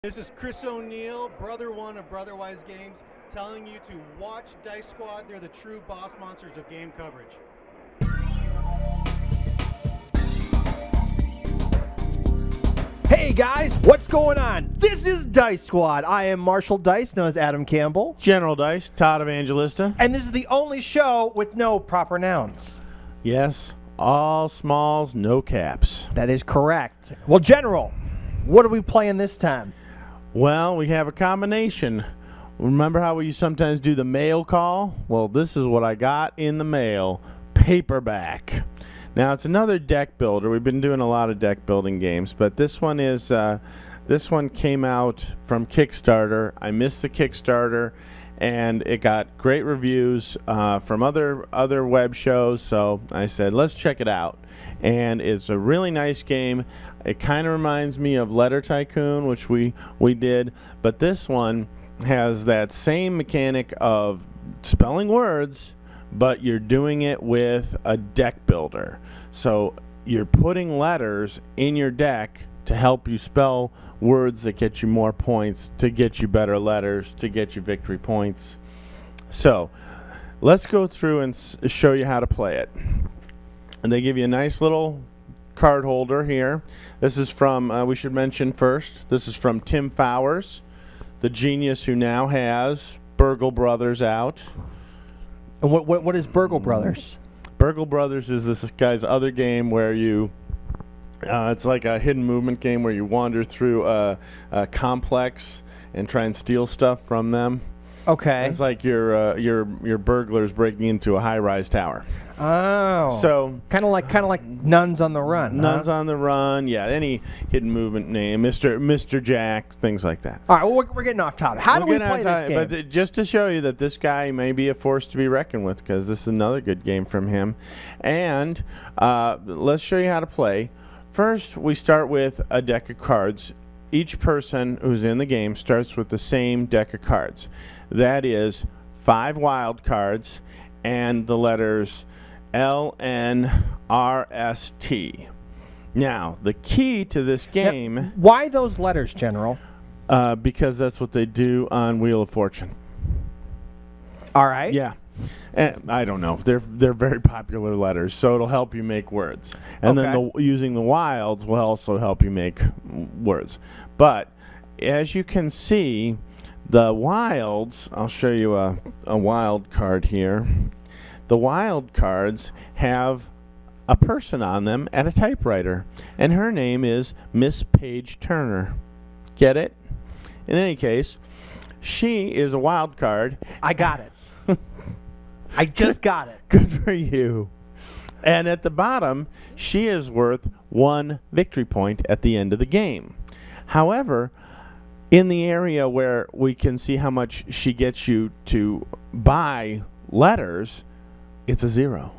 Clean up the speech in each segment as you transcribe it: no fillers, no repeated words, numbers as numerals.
This is Chris O'Neill, Brother One of Brotherwise Games, telling you to watch Dice Squad. They're the true boss monsters of game coverage. Hey guys, what's going on? This is Dice Squad. I am Marshall Dice, known as Adam Campbell. General Dice, Todd Evangelista. And this is the only show with no proper nouns. Yes, all smalls, no caps. That is correct. Well, General, what are we playing this time? Well, we have a combination. Remember how we sometimes do the mail call? Well, this is what I got in the mail. Paperback. Now, it's another deck builder. We've been doing a lot of deck building games, but this one came out from Kickstarter. I missed the Kickstarter, and it got great reviews from other web shows, so I said, let's check it out. And it's a really nice game. It kind of reminds me of Letter Tycoon, which we did, but this one has that same mechanic of spelling words, but you're doing it with a deck builder. So you're putting letters in your deck to help you spell words that get you more points, to get you better letters, to get you victory points. So let's go through and show you how to play it. And they give you a nice little card holder here. This is from, we should mention first, this is from Tim Fowers, the genius who now has Burgle Brothers out. And what is Burgle Brothers? Burgle Brothers is this guy's other game where you, it's like a hidden movement game where you wander through a complex and try and steal stuff from them. Okay. It's like your burglars breaking into a high-rise tower. Oh. So kind of like Nuns on the Run. Nuns on the Run, yeah. Any hidden movement name, Mr. Jack, things like that. All right. Well, we're getting off topic. How do we play this game? But just to show you that this guy may be a force to be reckoned with, because this is another good game from him. And let's show you how to play. First, we start with a deck of cards. Each person who's in the game starts with the same deck of cards. That is 5 wild cards and the letters L, N, R, S, T. Now, the key to this game... Now, why those letters, General? Because that's what they do on Wheel of Fortune. All right. Yeah. And I don't know. They're very popular letters, so it'll help you make words. And then using the wilds will also help you make words. But as you can see, the wilds, I'll show you a wild card here. The wild cards have a person on them at a typewriter, and her name is Miss Paige Turner. Get it? In any case, she is a wild card. I got it. I just got it. Good for you. And at the bottom, she is worth 1 victory point at the end of the game. However, in the area where we can see how much she gets you to buy letters, it's a 0.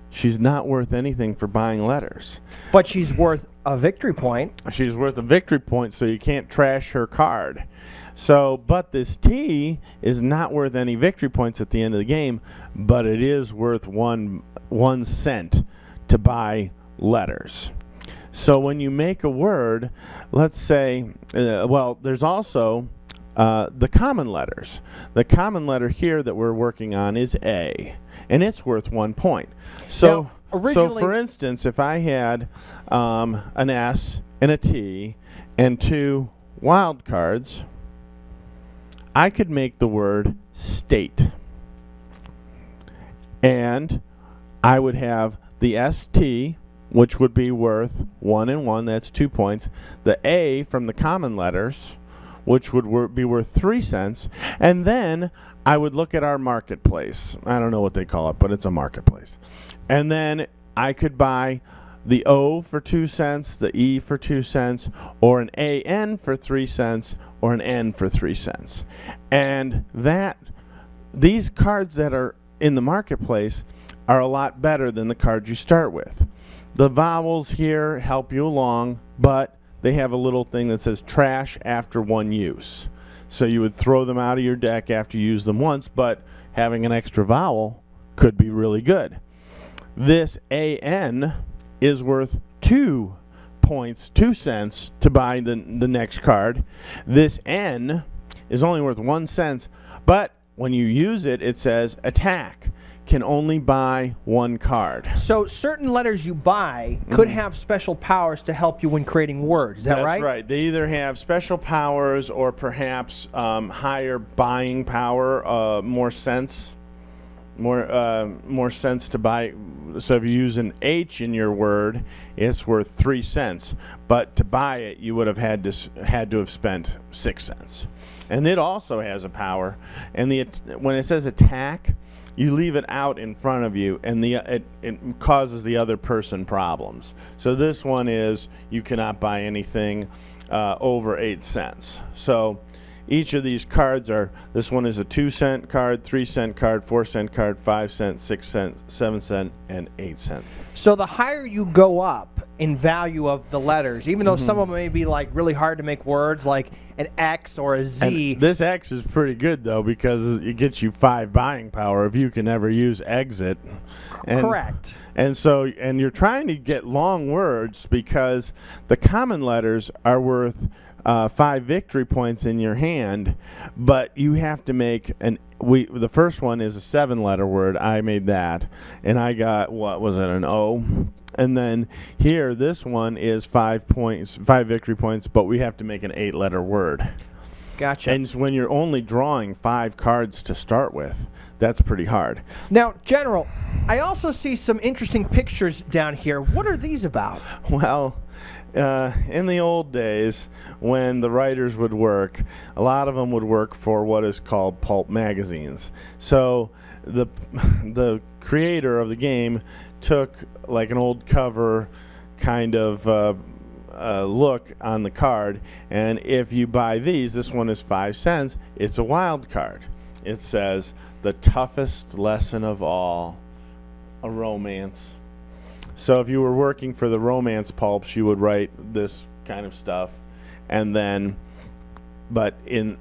She's not worth anything for buying letters. But she's worth a victory point. She's worth a victory point, so you can't trash her card. So, but this T is not worth any victory points at the end of the game, but it is worth one cent to buy letters. So when you make a word, let's say, well, there's also the common letters. The common letter here that we're working on is A, and it's worth 1 point. So, so for instance, if I had an S and a T and 2 wild cards, I could make the word state. And I would have the ST, which would be worth 1 and 1, that's 2 points. The A from the common letters, which would be worth 3 cents. And then I would look at our marketplace. I don't know what they call it, but it's a marketplace. And then I could buy the O for 2 cents, the E for 2 cents, or an AN for 3 cents, or an N for 3 cents. And these cards that are in the marketplace are a lot better than the cards you start with. The vowels here help you along, but they have a little thing that says trash after 1 use. So you would throw them out of your deck after you use them once, but having an extra vowel could be really good. This AN is worth 2 points, 2 cents, to buy the next card. This N is only worth 1 cent, but when you use it, it says attack can only buy 1 card. So certain letters you buy could have special powers to help you when creating words. Is that right? That's right. They either have special powers or perhaps higher buying power, more cents to buy. So if you use an H in your word, it's worth 3 cents. But to buy it, you would have had to have spent 6 cents. And it also has a power. And when it says attack, you leave it out in front of you, and it causes the other person problems. So this one is you cannot buy anything over 8 cents. So each of these cards this one is a 2 cent card, 3 cent card, 4 cent card, 5 cent, 6 cent, 7 cent, and 8 cent. So the higher you go up in value of the letters, even though some of them may be like really hard to make words, like an X or a Z. And this X is pretty good though, because it gets you 5 buying power if you can ever use exit. Correct. And so, and you're trying to get long words because the common letters are worth 5 victory points in your hand, but you have to make the first one is a 7-letter word. I made that, and I got, what was it, an O? And then here, this one is 5 victory points, but we have to make an 8-letter word. Gotcha. And when you're only drawing 5 cards to start with, that's pretty hard. Now, General, I also see some interesting pictures down here. What are these about? Well, in the old days, when the writers would work, a lot of them would work for what is called pulp magazines. So the creator of the game took like an old cover kind of look on the card, and if you buy these, this one is 5 cents, it's a wild card. It says, the toughest lesson of all, a romance. So if you were working for the romance pulps, you would write this kind of stuff, and then, but if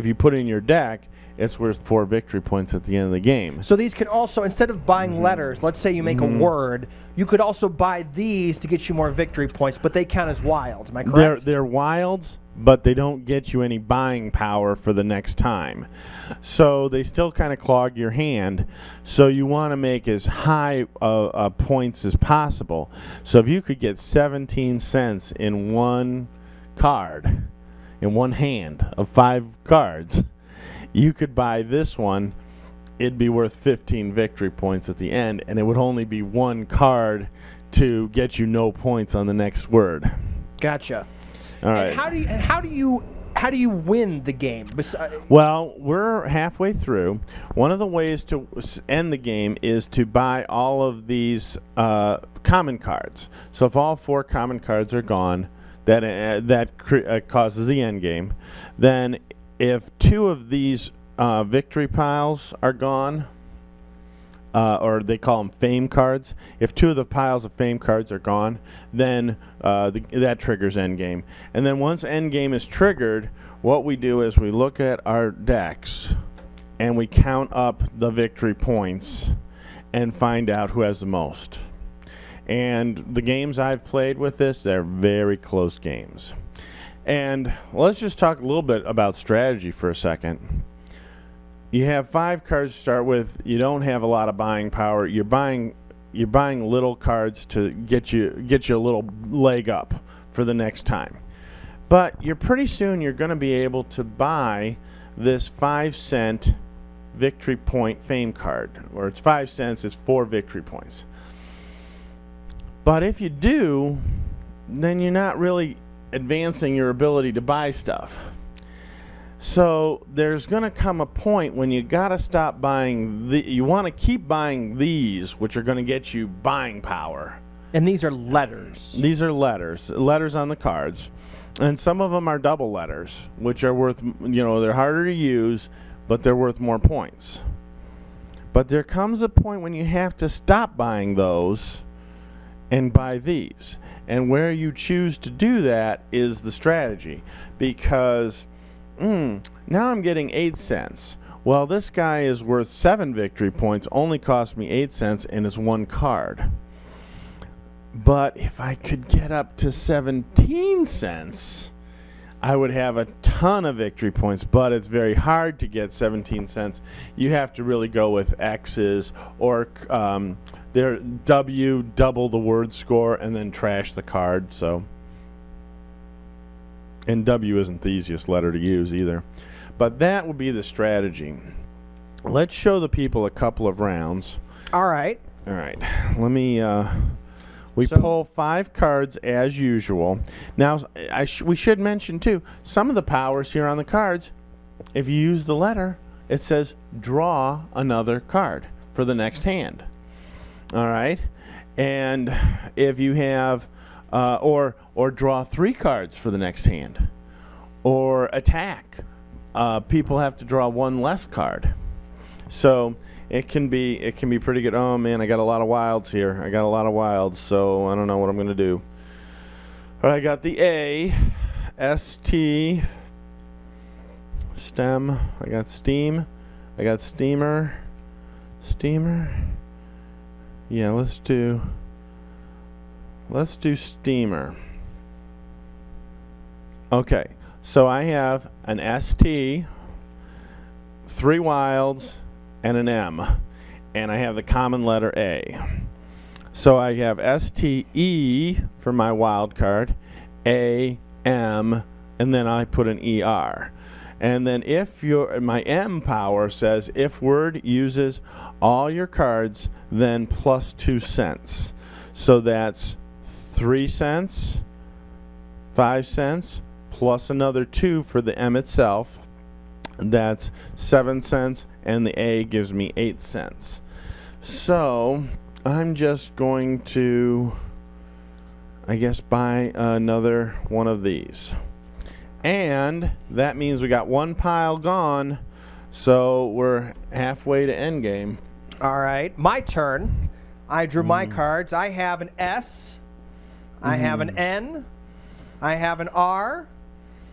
you put it in your deck, it's worth 4 victory points at the end of the game. So these can also, instead of buying letters, let's say you make a word, you could also buy these to get you more victory points, but they count as wilds. Am I correct? They're wilds, but they don't get you any buying power for the next time. So they still kind of clog your hand. So you want to make as high points as possible. So if you could get 17 cents in one card, in one hand of 5 cards, you could buy this one. It'd be worth 15 victory points at the end, and it would only be 1 card to get you no points on the next word. Gotcha. All right. And how do you win the game? Well, we're halfway through. One of the ways to end the game is to buy all of these common cards. So if all 4 common cards are gone, that causes the end game. Then if 2 of these victory piles are gone, or they call them fame cards. If 2 of the piles of fame cards are gone, then that triggers endgame. And then once endgame is triggered, what we do is we look at our decks and we count up the victory points and find out who has the most. And the games I've played with this, they're very close games. And let's just talk a little bit about strategy for a second. You have 5 cards to start with. You don't have a lot of buying power. You're buying little cards to get you a little leg up for the next time. But pretty soon you're going to be able to buy this 5-cent victory point fame card, where it's 5 cents, it's 4 victory points. But if you do, then you're not really advancing your ability to buy stuff. So there's going to come a point when you got to stop buying. You want to keep buying these, which are going to get you buying power. And these are letters. These are letters on the cards. And some of them are double letters, which are worth, they're harder to use, but they're worth more points. But there comes a point when you have to stop buying those and buy these. And where you choose to do that is the strategy. Because now I'm getting 8 cents. Well, this guy is worth 7 victory points, only cost me 8 cents, and is 1 card. But if I could get up to 17 cents, I would have a ton of victory points, but it's very hard to get 17 cents. You have to really go with X's or their W, double the word score, and then trash the card. So, and W isn't the easiest letter to use either. But that would be the strategy. Let's show the people a couple of rounds. All right. All right. Let me... We pull 5 cards as usual. Now, we should mention, too, some of the powers here on the cards, if you use the letter, it says draw another card for the next hand. All right? And if you have, or draw 3 cards for the next hand. Or attack. People have to draw 1 less card. So... It can be pretty good. Oh man, I got a lot of wilds here. So I don't know what I'm gonna do. All right, I got the A, ST, stem. I got steam. I got steamer. Yeah, let's do steamer. Okay, so I have an ST, 3 wilds, and an M, and I have the common letter A. So I have STE for my wild card, A, M, and then I put an ER. And then if my M power says if word uses all your cards, then plus 2 cents. So that's 3 cents, 5 cents, plus another 2 for the M itself. That's 7 cents, and the A gives me 8 cents. So I'm just going to, I guess, buy another one of these. And that means we got 1 pile gone, so we're halfway to endgame. All right, my turn. I drew my cards. I have an S, I have an N, I have an R,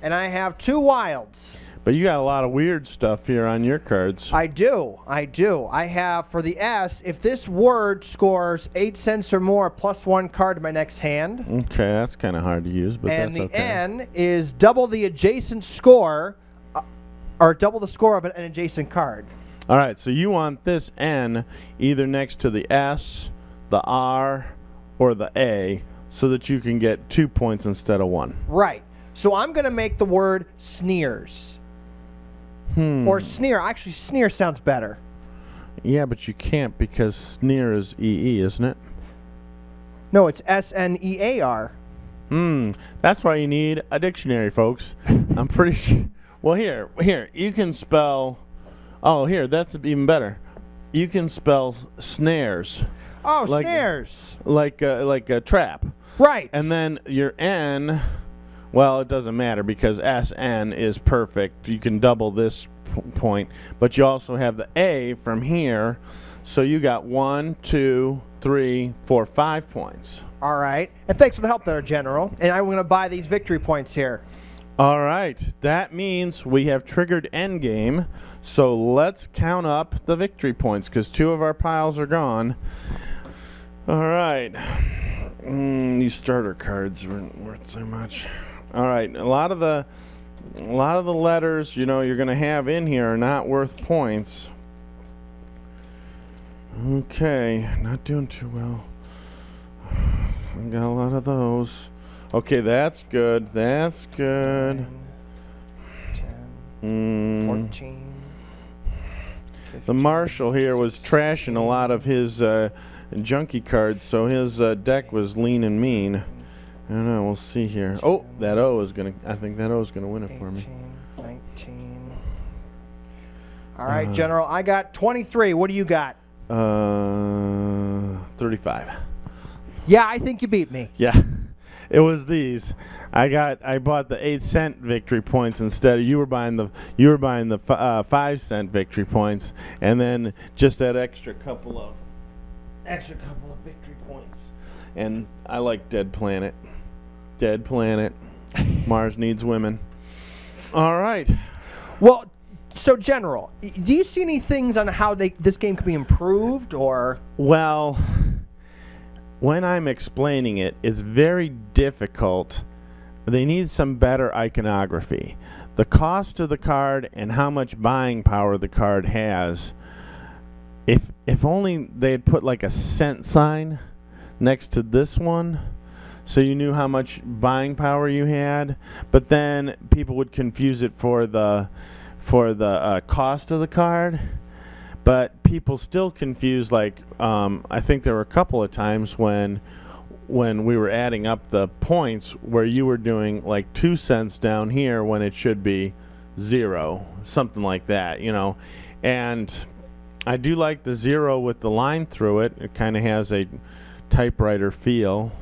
and I have 2 wilds. But you got a lot of weird stuff here on your cards. I do. I have, for the S, if this word scores 8 cents or more, plus 1 card to my next hand. Okay, that's kind of hard to use, but and that's okay. And the N is double the adjacent score, or double the score of an adjacent card. All right, so you want this N either next to the S, the R, or the A, so that you can get 2 points instead of 1. Right. So I'm going to make the word sneers. Or sneer. Actually, sneer sounds better. Yeah, but you can't because sneer is EE, isn't it? No, it's SNEAR. That's why you need a dictionary, folks. I'm pretty sure. Well, here, you can spell. Oh, here, that's even better. You can spell snares. Oh, snares. Like a trap. Right. And then your N. Well, it doesn't matter because SN is perfect. You can double this point, but you also have the A from here, so you got 1, 2, 3, 4, 5 points. All right, and thanks for the help there, General. And I'm going to buy these victory points here. All right, that means we have triggered endgame, so let's count up the victory points because 2 of our piles are gone. All right, these starter cards weren't worth so much. All right, a lot of the letters, you're going to have in here are not worth points. Okay, not doing too well. I got a lot of those. Okay, that's good. 9, 10, 14. 15, the Marshal here was trashing a lot of his junkie cards, so his deck was lean and mean. I don't know, we'll see here. Oh, that O is going to, I think that O is going to win it for me. 19. All right, General, I got 23. What do you got? 35. Yeah, I think you beat me. Yeah, it was these. I bought the 8-cent victory points instead. You were buying the 5-cent victory points, and then just that extra couple of victory points. And I like Dead Planet. Mars needs women. All right. Well, so General, do you see any things on how this game could be improved, or? Well, when I'm explaining it, it's very difficult. They need some better iconography. The cost of the card and how much buying power the card has. If only they had put like a cent sign next to this one, so you knew how much buying power you had. But then people would confuse it for the cost of the card. But people still confuse, like, I think there were a couple of times when we were adding up the points where you were doing like 2 cents down here when it should be 0, something like that, you know. And I do like the 0 with the line through it. It kind of has a typewriter feel.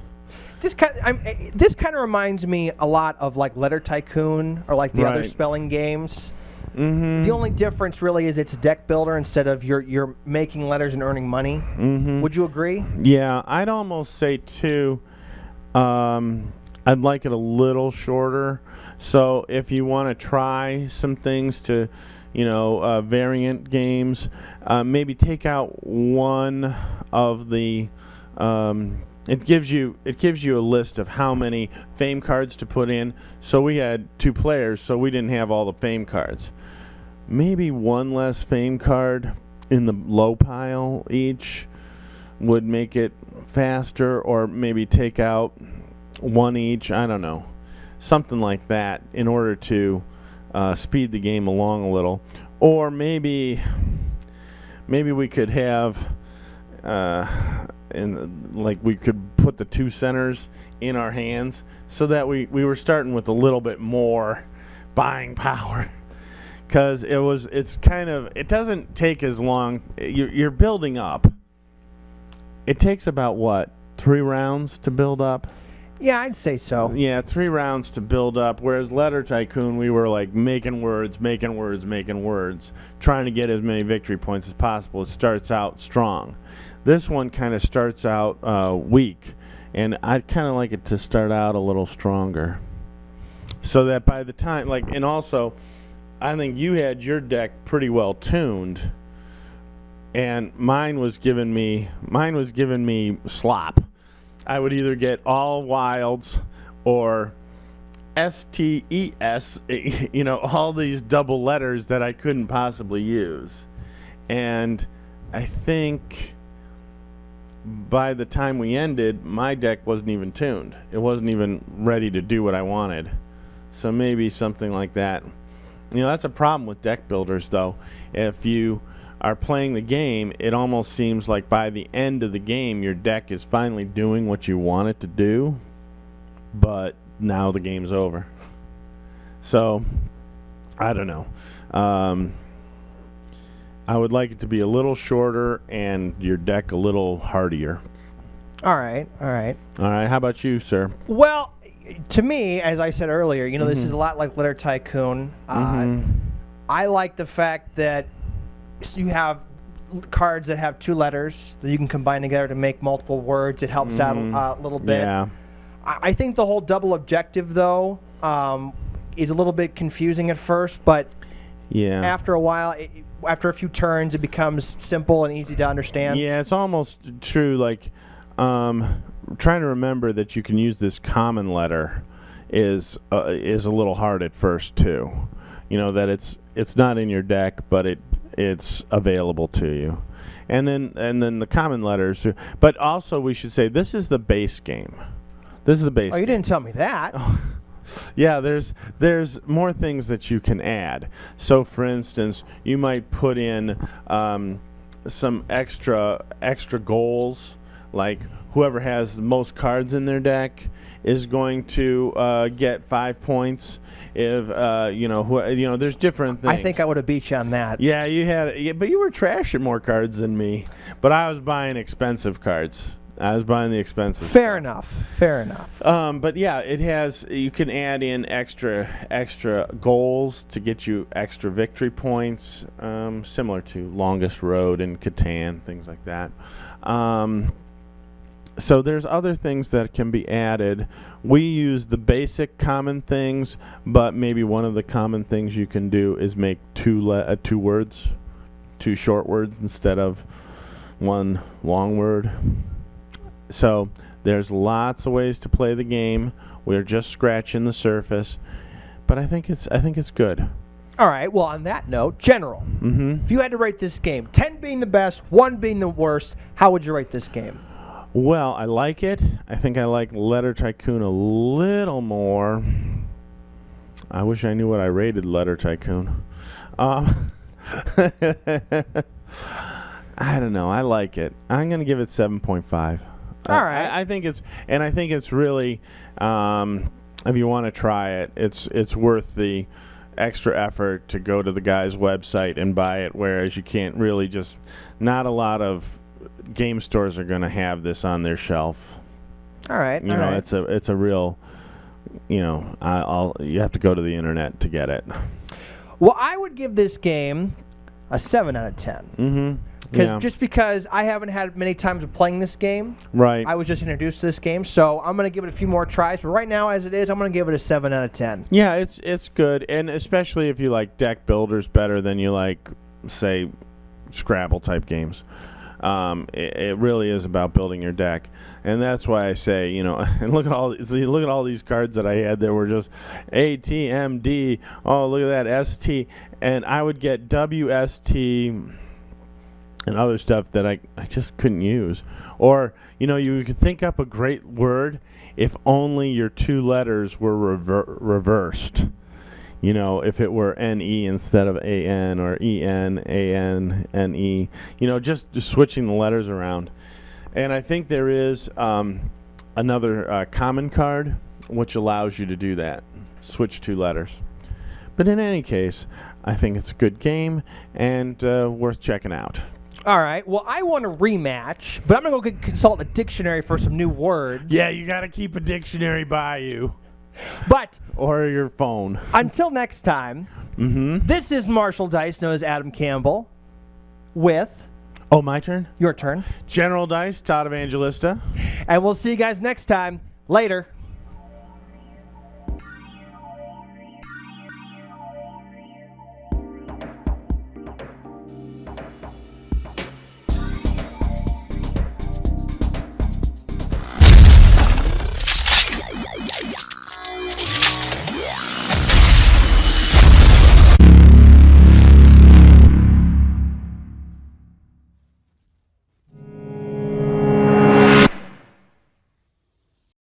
This kind of reminds me a lot of like Letter Tycoon or like the other spelling games. Mm-hmm. The only difference really is it's a deck builder instead of you're making letters and earning money. Mm-hmm. Would you agree? Yeah, I'd almost say too, I'd like it a little shorter. So if you want to try some things to, you know, variant games, maybe take out one of the. It gives you a list of how many fame cards to put in. So we had 2 players, so we didn't have all the fame cards. Maybe one less fame card in the low pile each would make it faster, or maybe take out one each. I don't know, something like that, in order to speed the game along a little. Or maybe we could have. And like we could put the 2 centers in our hands so that we were starting with a little bit more buying power, because it doesn't take as long. You're building up. It takes about what, 3 rounds to build up? Yeah, I'd say so. Yeah, 3 rounds to build up, whereas Letter Tycoon, we were like making words, trying to get as many victory points as possible. It starts out strong. This one kind of starts out weak, and I'd kind of like it to start out a little stronger, so that by the time, like, and also, I think you had your deck pretty well tuned, and mine was giving me slop. I would either get all wilds or STES, you know, all these double letters that I couldn't possibly use, and I think by the time we ended, my deck wasn't even tuned. It wasn't even ready to do what I wanted. So maybe something like that. You know, that's a problem with deck builders, though. If you are playing the game, it almost seems like by the end of the game, your deck is finally doing what you want it to do, but now the game's over. So, I don't know. I would like it to be a little shorter and your deck a little hardier. All right. How about you, sir? Well, to me, as I said earlier, you know, this is a lot like Letter Tycoon. I like the fact that you have cards that have 2 letters that you can combine together to make multiple words. It helps out a little bit. Yeah. I think the whole double objective, though, is a little bit confusing at first, but yeah, after a while, after a few turns, it becomes simple and easy to understand. Yeah, it's almost true. Like, trying to remember that you can use this common letter is a little hard at first too. You know that it's not in your deck, but it's available to you. And then the common letters. But also, we should say this is the base game. This is the base. Oh, you didn't tell me that. Yeah, there's more things that you can add. So, for instance, you might put in some extra goals, like whoever has the most cards in their deck is going to get 5 points. If there's different things. I think I would have beat you on that. Yeah, but you were trashing more cards than me. But I was buying expensive cards. I was buying the expensive. Fair enough. But yeah, you can add in extra goals to get you extra victory points, similar to Longest Road and Catan, things like that. So there's other things that can be added. We use the basic common things, but maybe one of the common things you can do is make 2 short words instead of 1 long word. So there's lots of ways to play the game. We're just scratching the surface, but I think it's good. All right. Well, on that note, general. Mm-hmm. If you had to rate this game, 10 being the best, 1 being the worst, how would you rate this game? Well, I like it. I think I like Letter Tycoon a little more. I wish I knew what I rated Letter Tycoon. I don't know. I like it. I'm going to give it 7.5. All right. I think it's really, if you want to try it, it's worth the extra effort to go to the guy's website and buy it, whereas you can't really not a lot of game stores are going to have this on their shelf. All right. You know, it's a real, you know, you have to go to the internet to get it. Well, I would give this game a 7 out of 10. Mm-hmm. Just because I haven't had many times of playing this game. Right. I was just introduced to this game, so I'm going to give it a few more tries. But right now, as it is, I'm going to give it a 7 out of 10. Yeah, it's good, and especially if you like deck builders better than you like, say, Scrabble type games. It really is about building your deck, and that's why I say, you know, and look at all these cards that I had. There were just A, T, M, D. Oh, look at that, S, T, and I would get W, S, T, and other stuff that I just couldn't use. Or, you know, you could think up a great word if only your 2 letters were reversed. You know, if it were N-E instead of A-N, or E-N, A-N, N-E. You know, just switching the letters around. And I think there is another common card which allows you to do that. Switch 2 letters. But in any case, I think it's a good game and worth checking out. All right. Well, I want a rematch, but I'm going to go consult a dictionary for some new words. Yeah, you got to keep a dictionary by you. But or your phone. Until next time, This is Marshall Dice, known as Adam Campbell, with... Oh, my turn? Your turn. General Dice, Todd Evangelista. And we'll see you guys next time. Later.